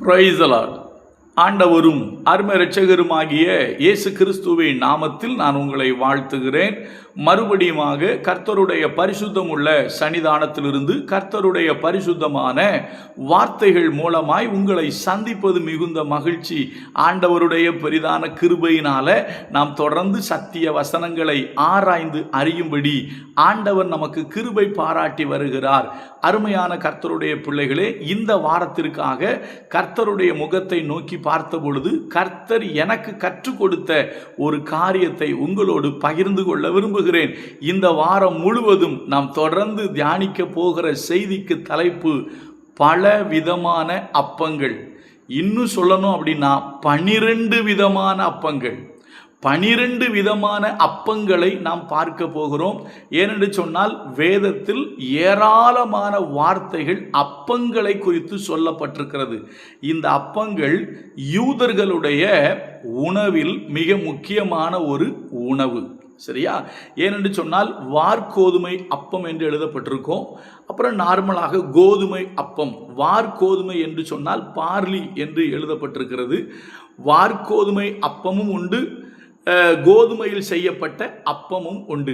Praise the Lord. ஆண்டவரும் அருமை இரட்சகருமாகிய இயேசு கிறிஸ்துவின் நாமத்தில் நான் உங்களை வாழ்த்துகிறேன். மறுபடியுமாக கர்த்தருடைய பரிசுத்தம் உள்ள சன்னிதானத்திலிருந்து கர்த்தருடைய பரிசுத்தமான வார்த்தைகள் மூலமாய் உங்களை சந்திப்பது மிகுந்த மகிழ்ச்சி. ஆண்டவருடைய பெரிதான கிருபையினால நாம் தொடர்ந்து சத்திய வசனங்களை ஆராய்ந்து அறியும்படி ஆண்டவர் நமக்கு கிருபை பாராட்டி வருகிறார். அருமையான கர்த்தருடைய பிள்ளைகளே, இந்த வாரத்திற்காக கர்த்தருடைய முகத்தை நோக்கி பார்த்த பொழுது கர்த்தர் எனக்கு கற்றுக் கொடுத்த ஒரு காரியத்தை உங்களோடு பகிர்ந்து கொள்ள விரும்புகிறேன். இந்த வாரம் முழுவதும் நாம் தொடர்ந்து தியானிக்க போகிற செய்திக்கு தலைப்பு பல விதமான அப்பங்கள். இன்னும் சொல்லணும் அப்படின்னா 12 விதமான அப்பங்கள். 12 விதமான அப்பங்களை நாம் பார்க்க போகிறோம். ஏனென்று சொன்னால் வேதத்தில் ஏராளமான வார்த்தைகள் அப்பங்களை குறித்து சொல்லப்பட்டிருக்கிறது. இந்த அப்பங்கள் யூதர்களுடைய உணவில் மிக முக்கியமான ஒரு உணவு. சரியா? ஏனென்று சொன்னால் வார்கோதுமை அப்பம் என்று எழுதப்பட்டிருக்கும். அப்புறம் நார்மலாக கோதுமை அப்பம். வார்கோதுமை என்று சொன்னால் பார்லி என்று எழுதப்பட்டிருக்கிறது. வார்கோதுமை அப்பமும் உண்டு, கோதுமையில் செய்யப்பட்ட அப்பமும் உண்டு.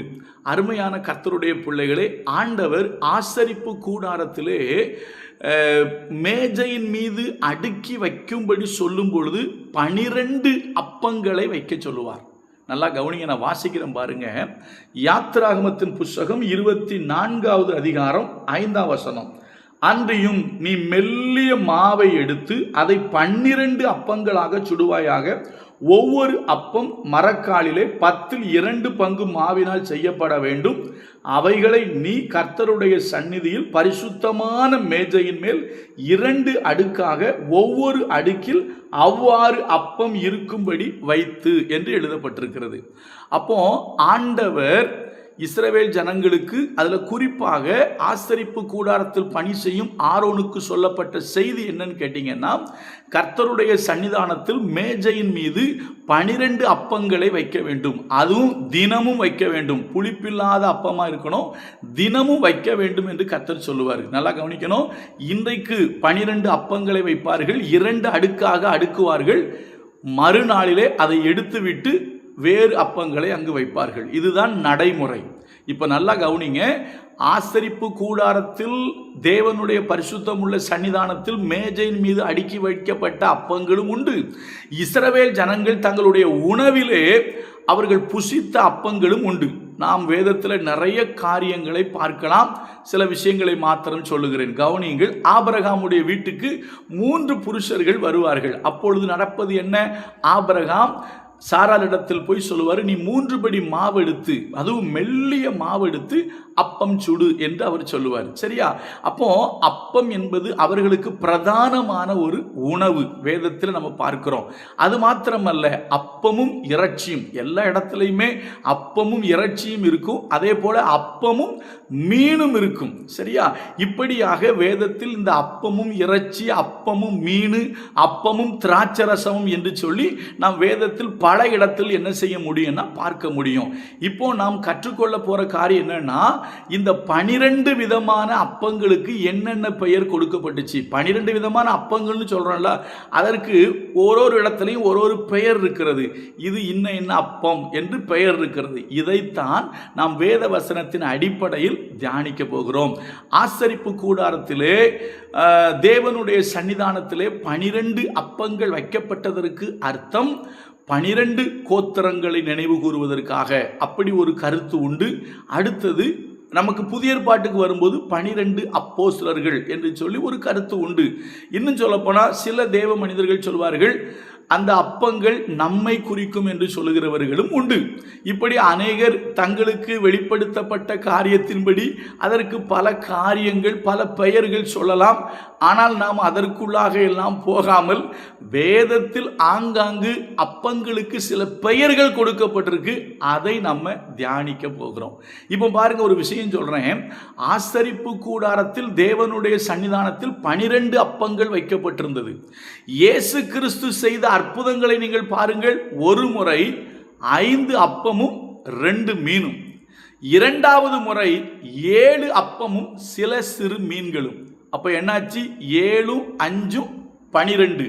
அருமையான கர்த்தருடைய பிள்ளைகளே, ஆண்டவர் ஆசரிப்பு கூடாரத்திலே மேஜையின் மீது அடுக்கி வைக்கும்படி சொல்லும் பொழுது 12 அப்பங்களை வைக்க சொல்லுவார். நல்லா கவனிங்க, நான் வாசிக்கிறேன் பாருங்க. யாத்திராகமத்தின் புஸ்தகம் 24வது அதிகாரம் 5ஆம் வசனம். அன்றியும் நீ மெல்லிய மாவை எடுத்து அதை 12 அப்பங்களாக சுடுவாயாக. ஒவ்வொரு அப்பம் மரக்காலிலே 10 பங்கு மாவினால் செய்யப்பட வேண்டும். அவைகளை நீ கர்த்தருடைய சந்நிதியில் பரிசுத்தமான மேஜையின் மேல் 2 அடுக்காக ஒவ்வொரு அடுக்கில் அவ்வாறு அப்பம் இருக்கும்படி வைத்து என்று எழுதப்பட்டிருக்கிறது. அப்போ ஆண்டவர் இஸ்ரவேல் ஜனங்களுக்கு, அதில் குறிப்பாக ஆசரிப்பு கூடாரத்தில் பணி செய்யும் ஆரோனுக்கு சொல்லப்பட்ட செய்தி என்னன்னு கேட்டீங்கன்னா, கர்த்தருடைய சன்னிதானத்தில் மேஜையின் மீது 12 அப்பங்களை வைக்க வேண்டும். அதுவும் தினமும் வைக்க வேண்டும். புளிப்பில்லாத அப்பமாக இருக்கணும், தினமும் வைக்க வேண்டும் என்று கர்த்தர் சொல்லுவார். நல்லா கவனிக்கணும். இன்றைக்கு 12 அப்பங்களை வைப்பார்கள், 2 அடுக்காக அடுக்குவார்கள். மறுநாளிலே அதை எடுத்துவிட்டு வேறு அப்பங்களை அங்கு வைப்பார்கள். இதுதான் நடைமுறை. இப்ப நல்லா கவனிங்க. ஆசரிப்பு கூடாரத்தில் தேவனுடைய பரிசுத்தம் உள்ள சன்னிதானத்தில் மேஜையின் மீது அடுக்கி வைக்கப்பட்ட அப்பங்களும் உண்டு. இஸ்ரவேல் ஜனங்கள் தங்களுடைய உணவிலே அவர்கள் புசித்த அப்பங்களும் உண்டு. நாம் வேதத்தில் நிறைய காரியங்களை பார்க்கலாம். சில விஷயங்களை மாத்திரம் சொல்லுகிறேன், கவனியுங்கள். ஆபிரகாமுடைய வீட்டுக்கு 3 புருஷர்கள் வருவார்கள். அப்பொழுது நடப்பது என்ன? ஆபிரகாம் சாராளிடத்தில் போய் சொல்லுவார், நீ 3 படி மாவு எடுத்து, அதுவும் மெல்லிய மாவு எடுத்து அப்பம் சுடு என்று அவர் சொல்லுவார். சரியா? அப்போ அப்பம் என்பது அவர்களுக்கு பிரதானமான ஒரு உணவு வேதத்தில் நம்ம பார்க்கிறோம். அது மாத்திரமல்ல, அப்பமும் இறைச்சியும். எல்லா இடத்துலையுமே அப்பமும் இறைச்சியும் இருக்கும். அதே போல அப்பமும் மீனும் இருக்கும். சரியா? இப்படியாக வேதத்தில் இந்த அப்பமும் இறைச்சி, அப்பமும் மீன், அப்பமும் திராட்சரசமும் என்று சொல்லி நாம் வேதத்தில் பல இடத்தில் என்ன செய்ய முடியும்னா பார்க்க முடியும். இப்போ நாம் கற்றுக்கொள்ள போற காரியம் என்னன்னா, இந்த 12 விதமான அப்பங்களுக்கு என்னென்ன பெயர் கொடுக்கப்பட்டுச்சு. 12 விதமான அப்பங்கள்னு சொல்றோம்ல, அதற்கு ஒரு இடத்துலையும் ஒரு பெயர் இருக்கிறது. இது இன்ன அப்பம் என்று பெயர் இருக்கிறது. இதைத்தான் நாம் வேத வசனத்தின் அடிப்படையில் தியானிக்க போகிறோம். ஆசரிப்பு கூடாரத்திலே தேவனுடைய சன்னிதானத்திலே 12 அப்பங்கள் வைக்கப்பட்டதற்கு அர்த்தம் 12 கோத்திரங்களை நினைவு கூறுவதற்காக. அப்படி ஒரு கருத்து உண்டு. அடுத்தது நமக்கு புதிய ஏற்பாட்டுக்கு வரும்போது 12 அப்போஸ்தலர்கள் என்று சொல்லி ஒரு கருத்து உண்டு. இன்னும் சொல்லப்போனால் சில தேவ மனிதர்கள் சொல்வார்கள், அந்த அப்பங்கள் நம்மை குறிக்கும் என்று சொல்லுகிறவர்களும் உண்டு. இப்படி அநேகர் தங்களுக்கு வெளிப்படுத்தப்பட்ட காரியத்தின்படி அதற்கு பல காரியங்கள், பல பெயர்கள் சொல்லலாம். ஆனால் நாம் அதற்குள்ளாக எல்லாம் போகாமல் வேதத்தில் ஆங்காங்கு அப்பங்களுக்கு சில பெயர்கள் கொடுக்கப்பட்டிருக்கு. அதை நம்ம தியானிக்க போகிறோம். இப்போ பாருங்க, ஒரு விஷயம் சொல்றேன். ஆசரிப்பு கூடாரத்தில் தேவனுடைய சன்னிதானத்தில் 12 அப்பங்கள் வைக்கப்பட்டிருந்தது. இயேசு கிறிஸ்து செய்த அற்புதங்களை நீங்கள் பாருங்கள். ஒரு முறை 5 அப்பமும் 2 மீனும், 2வது முறை 7 அப்பமும் சில சிறு மீன்களும். அப்போ என்னாச்சு? 7, 5, 12.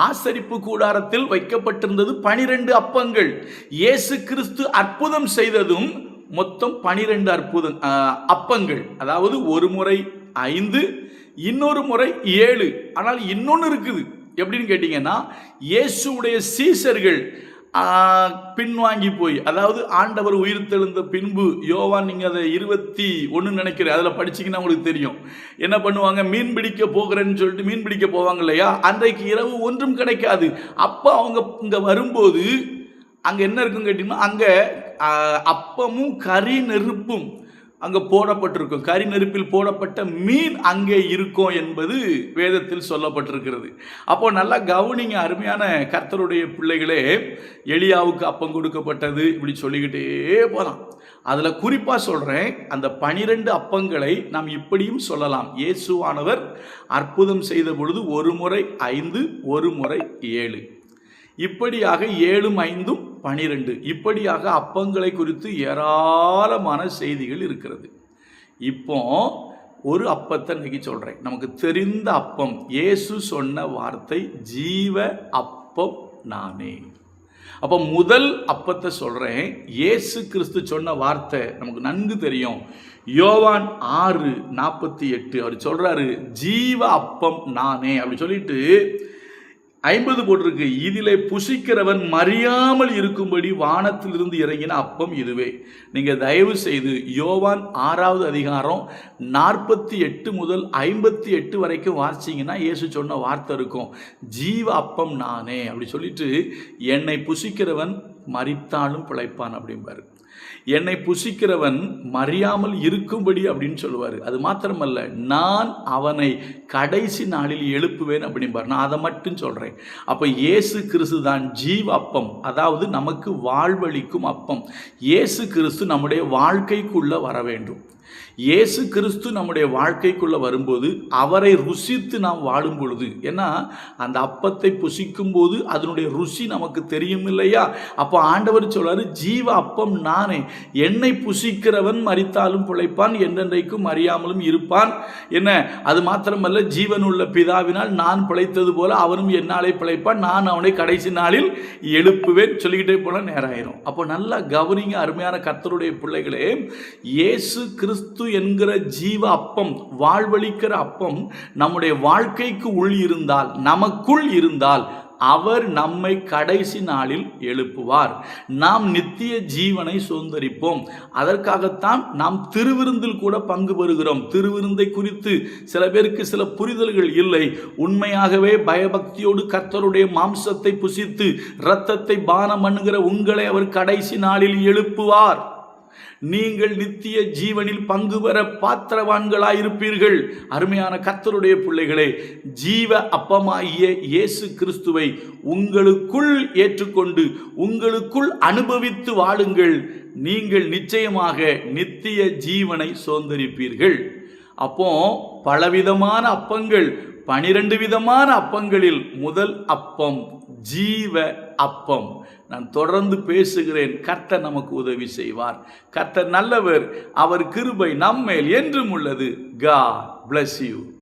ஆசரிப்பு கூடாரத்தில் வைக்கப்பட்டிருந்தது 12 அப்பங்கள். இயேசு கிறிஸ்து அற்புதம் செய்ததும் மொத்தம் 12 அப்பங்கள். அதாவது ஒரு முறை 5, இன்னொரு முறை 7. ஆனால் இன்னொன்று இருக்குது. எப்படின்னு கேட்டீங்கன்னா, இயேசுடைய சீசர்கள் பின்வாங்கி போய், அதாவது ஆண்டவர் உயிர் தெழுந்த பின்பு, யோவான் நீங்க அதை 21 நினைக்கிறேன், அதில் படிச்சீங்கன்னா உங்களுக்கு தெரியும். என்ன பண்ணுவாங்க, மீன் பிடிக்க போகிறேன்னு சொல்லிட்டு மீன் பிடிக்க போவாங்க இல்லையா, அன்றைக்கு இரவு ஒன்றும் கிடைக்காது. அப்போ அவங்க இங்கே வரும்போது அங்கே என்ன இருக்குன்னு கேட்டீங்கன்னா, அங்கே அப்பமும் கறி நெருப்பும் அங்கே போடப்பட்டிருக்கும். கறி நெருப்பில் போடப்பட்ட மீன் அங்கே இருக்கும் என்பது வேதத்தில் சொல்லப்பட்டிருக்கிறது. அப்போ நல்லா கவனிங்க அருமையான கர்த்தருடைய பிள்ளைகளே. எலியாவுக்கு அப்பம் கொடுக்கப்பட்டது, இப்படி சொல்லிக்கிட்டே போகலாம். அதில் குறிப்பாக சொல்கிறேன், அந்த 12 அப்பங்களை நாம் இப்படியும் சொல்லலாம். இயேசுவானவர் அற்புதம் செய்த பொழுது ஒரு முறை 5, ஒரு முறை 7, இப்படியாக 7, 5, 12, இப்படியாக அப்பங்களை குறித்து ஏராளமான செய்திகள் இருக்கிறது. இப்போ ஒரு அப்பத்தை இன்னைக்கு சொல்றேன். நமக்கு தெரிந்த அப்பம், இயேசு சொன்ன வார்த்தை ஜீவ அப்பம் நானே. அப்போ முதல் அப்பத்தை சொல்றேன். இயேசு கிறிஸ்து சொன்ன வார்த்தை நமக்கு நன்கு தெரியும். யோவான் 6:48 அவர் சொல்றாரு, ஜீவ அப்பம் நானே அப்படி சொல்லிட்டு 50 போட்டிருக்கு. இதிலே புசிக்கிறவன் மறியாமல் இருக்கும்படி வானத்திலிருந்து இறங்கின அப்பம் இதுவே. நீங்க தயவு செய்து யோவான் 6வது அதிகாரம் 48 முதல் 58 வரைக்கும் வாசிச்சீங்கன்னா இயேசு சொன்ன வார்த்தை இருக்கும், ஜீவ அப்பம் நானே அப்படி சொல்லிட்டு, என்னை புசிக்கிறவன் மரித்தாலும் பிழைப்பான் அப்படிம்பாரு. என்னை புசிக்கிறவன் மறியாமல் இருக்கும்படி அப்படின்னு சொல்லுவார். அது மாத்திரமல்ல, நான் அவனை கடைசி நாளில் எழுப்புவேன் அப்படிம்பார். நான் அதை மட்டும் சொல்கிறேன். அப்போ இயேசு கிறிஸ்து தான் ஜீவ அப்பம், அதாவது நமக்கு வாழ்வளிக்கும் அப்பம். இயேசு கிறிஸ்து நம்முடைய வாழ்க்கைக்குள்ளே வர வேண்டும். இயேசு கிறிஸ்து நம்முடைய வாழ்க்கைக்குள்ளே வரும்போது அவரை ருசித்து நாம் வாழும் பொழுது, ஏன்னா அந்த அப்பத்தை புசிக்கும் போது அதனுடைய ருசி நமக்கு தெரியும் இல்லையா. அப்போ ஆண்டவர் சொல்றாரு, ஜீவ அப்பம் நானே, என்னை புசிக்கிறவன் மரித்தாலும் பிழைப்பான், என்றென்றைக்கும் மறியாமலும் இருப்பான். என்ன, அது மாத்திரமல்ல, ஜீவனுள்ள பிதாவினால் நான் பிழைத்தது போல அவனும் என்னாலே பிழைப்பான், நான் அவனை கடைசி நாளில் எழுப்புவேன் சொல்லிக்கிட்டே போல நேராயிரும். அப்போ நல்லா கவனிங்க அருமையான கர்த்தருடைய பிள்ளைகளே. இயேசு கிறிஸ்து என்கிற ஜீவ அப்பம், வாழ்வளிக்கிற அப்பம் நம்முடைய வாழ்க்கைக்கு உள் இருந்தால், நமக்குள் இருந்தால், அவர் நம்மை கடைசி நாளில் எழுப்புவார். நாம் நித்திய ஜீவனை சுதந்தரிப்போம். அதற்காகத்தான் நாம் திருவிருந்தில் கூட பங்கு பெறுகிறோம். திருவிருந்தை குறித்து சில பேருக்கு சில புரிதல்கள் இல்லை. உண்மையாகவே பயபக்தியோடு கர்த்தருடைய மாம்சத்தை புசித்து இரத்தத்தை பானம் பண்ணுகிற உங்களை அவர் கடைசி நாளில் எழுப்புவார். நீங்கள் நித்திய ஜீவனில் பங்கு பெற பாத்திரவான்களாயிருப்பீர்கள். அருமையான கர்த்தருடைய பிள்ளைகளே, ஜீவ அப்பமாகிய இயேசு கிறிஸ்துவை உங்களுக்குள் ஏற்றுக்கொண்டு உங்களுக்குள் அனுபவித்து வாழுங்கள். நீங்கள் நிச்சயமாக நித்திய ஜீவனை சுதந்தரிப்பீர்கள். அப்போ பலவிதமான அப்பங்கள், 12 விதமான அப்பங்களில் முதல் அப்பம் ஜீவ அப்பம். நான் தொடர்ந்து பேசுகிறேன். கர்த்தர் நமக்கு உதவி செய்வார். கர்த்தர் நல்லவர். அவர் கிருபை நம்மேல் என்றும் உள்ளது. God bless you.